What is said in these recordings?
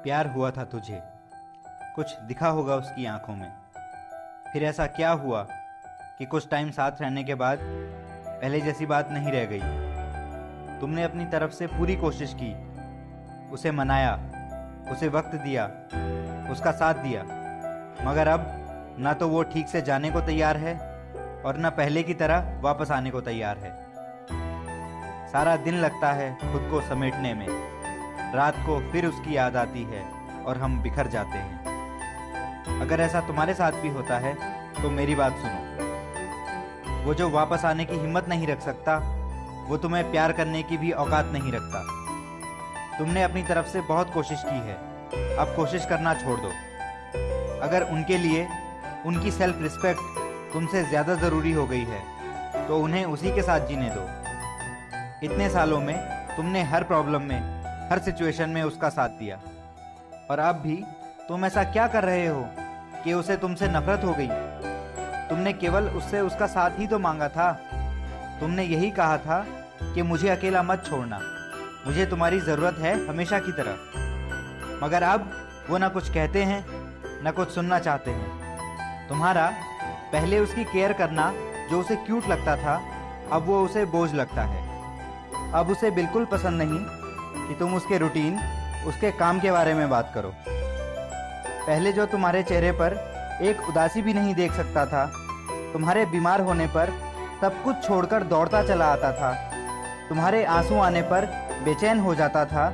प्यार हुआ था तुझे, कुछ दिखा होगा उसकी आंखों में। फिर ऐसा क्या हुआ कि कुछ टाइम साथ रहने के बाद पहले जैसी बात नहीं रह गई। तुमने अपनी तरफ से पूरी कोशिश की, उसे मनाया, उसे वक्त दिया, उसका साथ दिया, मगर अब ना तो वो ठीक से जाने को तैयार है और ना पहले की तरह वापस आने को तैयार है। सारा दिन लगता है खुद को समेटने में, रात को फिर उसकी याद आती है और हम बिखर जाते हैं। अगर ऐसा तुम्हारे साथ भी होता है तो मेरी बात सुनो। वो जो वापस आने की हिम्मत नहीं रख सकता, वो तुम्हें प्यार करने की भी औकात नहीं रखता। तुमने अपनी तरफ से बहुत कोशिश की है, अब कोशिश करना छोड़ दो। अगर उनके लिए उनकी सेल्फ रिस्पेक्ट तुमसे ज़्यादा ज़रूरी हो गई है तो उन्हें उसी के साथ जीने दो। इतने सालों में तुमने हर प्रॉब्लम में, हर सिचुएशन में उसका साथ दिया, और अब भी तुम ऐसा क्या कर रहे हो कि उसे तुमसे नफरत हो गई? तुमने केवल उससे उसका साथ ही तो मांगा था। तुमने यही कहा था कि मुझे अकेला मत छोड़ना, मुझे तुम्हारी ज़रूरत है हमेशा की तरह। मगर अब वो ना कुछ कहते हैं ना कुछ सुनना चाहते हैं। तुम्हारा पहले उसकी केयर करना जो उसे क्यूट लगता था, अब वो उसे बोझ लगता है। अब उसे बिल्कुल पसंद नहीं कि तुम उसके रूटीन, उसके काम के बारे में बात करो। पहले जो तुम्हारे चेहरे पर एक उदासी भी नहीं देख सकता था, तुम्हारे बीमार होने पर सब कुछ छोड़कर दौड़ता चला आता था, तुम्हारे आंसू आने पर बेचैन हो जाता था,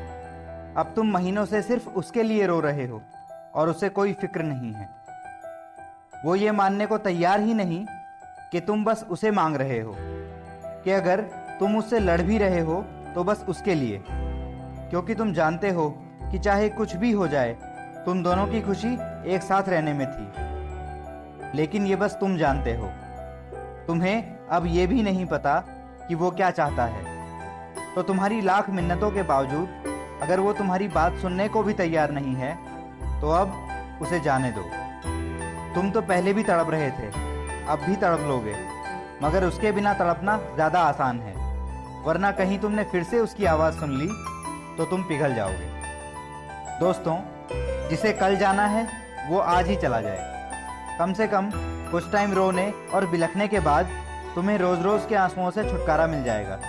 अब तुम महीनों से सिर्फ उसके लिए रो रहे हो और उसे कोई फिक्र नहीं है। वो ये मानने को तैयार ही नहीं कि तुम बस उसे मांग रहे हो, कि अगर तुम उससे लड़ भी रहे हो तो बस उसके लिए, क्योंकि तुम जानते हो कि चाहे कुछ भी हो जाए तुम दोनों की खुशी एक साथ रहने में थी। लेकिन ये बस तुम जानते हो, तुम्हें अब ये भी नहीं पता कि वो क्या चाहता है। तो तुम्हारी लाख मिन्नतों के बावजूद अगर वो तुम्हारी बात सुनने को भी तैयार नहीं है तो अब उसे जाने दो। तुम तो पहले भी तड़प रहे थे, अब भी तड़प लोगे, मगर उसके बिना तड़पना ज़्यादा आसान है, वरना कहीं तुमने फिर से उसकी आवाज़ सुन ली तो तुम पिघल जाओगे। दोस्तों, जिसे कल जाना है वो आज ही चला जाए। कम से कम कुछ टाइम रोने और बिलखने के बाद तुम्हें रोज़ रोज़ के आंसुओं से छुटकारा मिल जाएगा।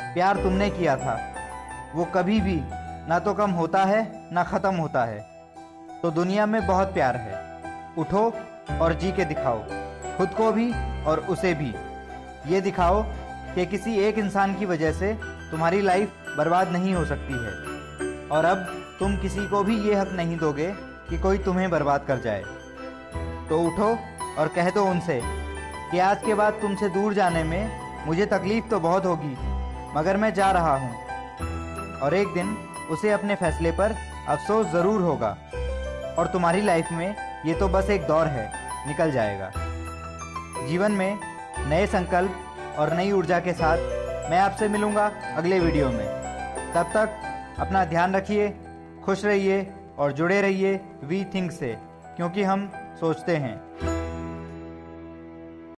प्यार तुमने किया था, वो कभी भी ना तो कम होता है ना ख़त्म होता है। तो दुनिया में बहुत प्यार है, उठो और जी के दिखाओ, खुद को भी और उसे भी। ये दिखाओ कि किसी एक इंसान की वजह से तुम्हारी लाइफ बर्बाद नहीं हो सकती है, और अब तुम किसी को भी ये हक नहीं दोगे कि कोई तुम्हें बर्बाद कर जाए। तो उठो और कह दो उनसे कि आज के बाद तुमसे दूर जाने में मुझे तकलीफ़ तो बहुत होगी, मगर मैं जा रहा हूँ, और एक दिन उसे अपने फैसले पर अफसोस ज़रूर होगा। और तुम्हारी लाइफ में ये तो बस एक दौर है, निकल जाएगा। जीवन में नए संकल्प और नई ऊर्जा के साथ मैं आपसे मिलूँगा अगले वीडियो में। तब तक अपना ध्यान रखिए, खुश रहिए और जुड़े रहिए वी थिंक से, क्योंकि हम सोचते हैं।